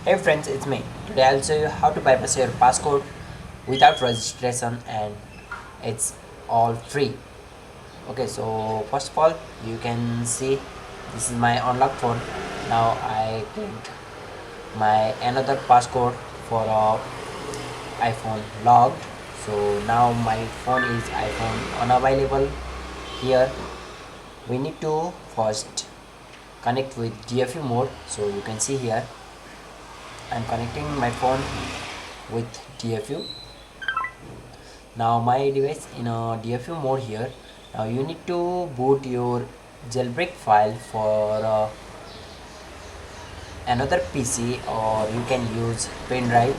Hey friends, it's me. Today I'll show you how to bypass your passcode without registration, and it's all free. Okay, so first of all, you can see this is my unlocked phone. Now I clicked my another passcode for iPhone logged. So now my phone is iPhone unavailable. Here we need to first connect with DFU mode. So you can see here I'm connecting my phone with DFU. Now my device in a DFU mode here. Now you need to boot your jailbreak file for another PC, or you can use pen drive.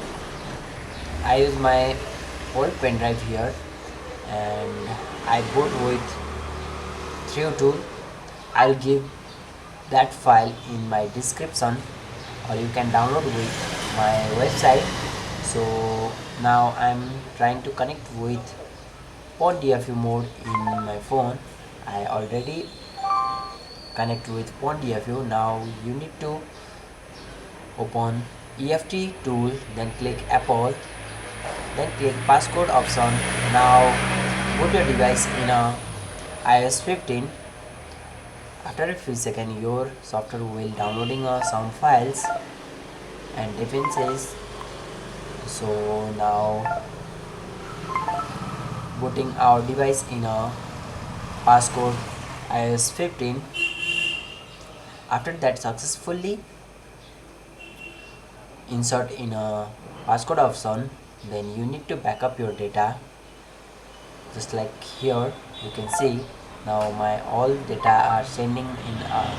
I use my old pen drive here and I boot with 302. I'll give that file in my description, or you can download with my website. So now I'm trying to connect with port DFU mode in my phone. I already connect with port DFU. Now you need to open EFT tool, then click Apple, then click passcode option. Now put your device in a iOS 15. After a few seconds your software will downloading some files and defenses. So now booting our device in a passcode iOS 15. After that successfully insert in a passcode option, then you need to back up your data just like here. You can see now my all data are sending in a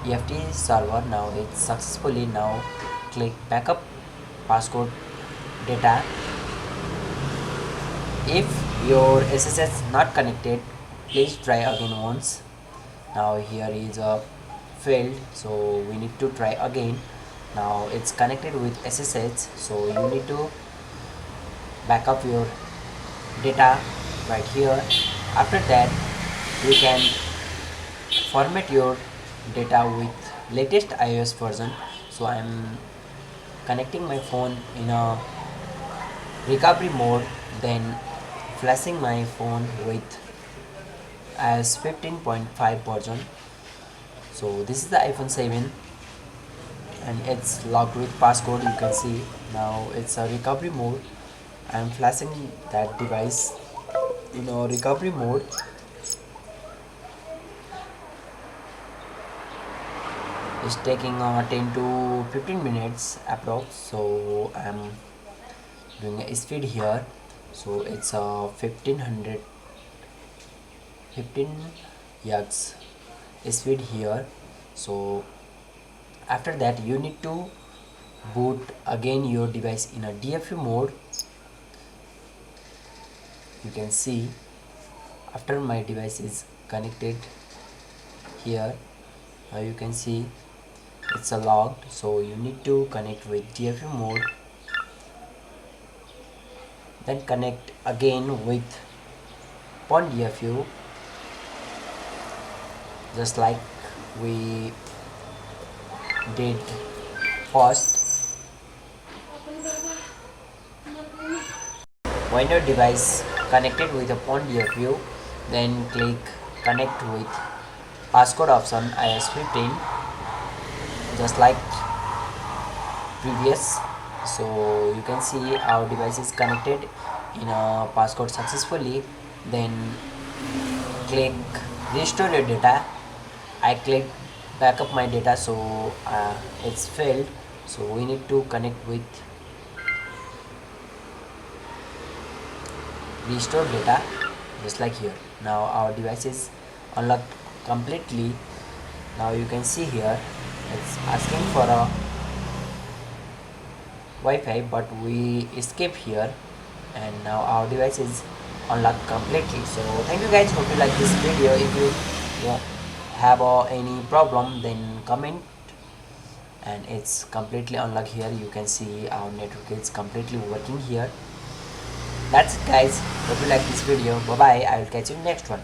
EFT server. Now it's successfully. Now click backup passcode data. If your SSH not connected, please try again once. Now here is a failed, so we need to try again. Now it's connected with SSH, so you need to back up your data right here. After that you can format your data with latest iOS version. So I'm connecting my phone in a recovery mode, then flashing my phone with iOS 15.5 version. So this is the iPhone 7 and it's locked with passcode. You can see now it's a recovery mode. I'm flashing that device in a recovery mode. It's taking 10 to 15 minutes approx. So I'm doing a speed here, so it's 15 Hz speed here. So after that you need to boot again your device in a DFU mode. You can see after my device is connected here, you can see it's a logged. So you need to connect with DFU mode, then connect again with pon DFU just like we did first. When your device connected with a pon DFU, then click connect with passcode option iOS 15 just like previous. So you can see our device is connected in a passcode successfully. Then click restore your data. I click backup my data, so it's failed. So we need to connect with restore data just like here. Now our device is unlocked completely. Now you can see here it's asking for a Wi-Fi, but we escape here and now our device is unlocked completely. So thank you guys, hope you like this video. If you have any problem, then comment. And it's completely unlocked here. You can see our network is completely working here. That's it guys, hope you like this video. Bye bye, I will catch you in next one.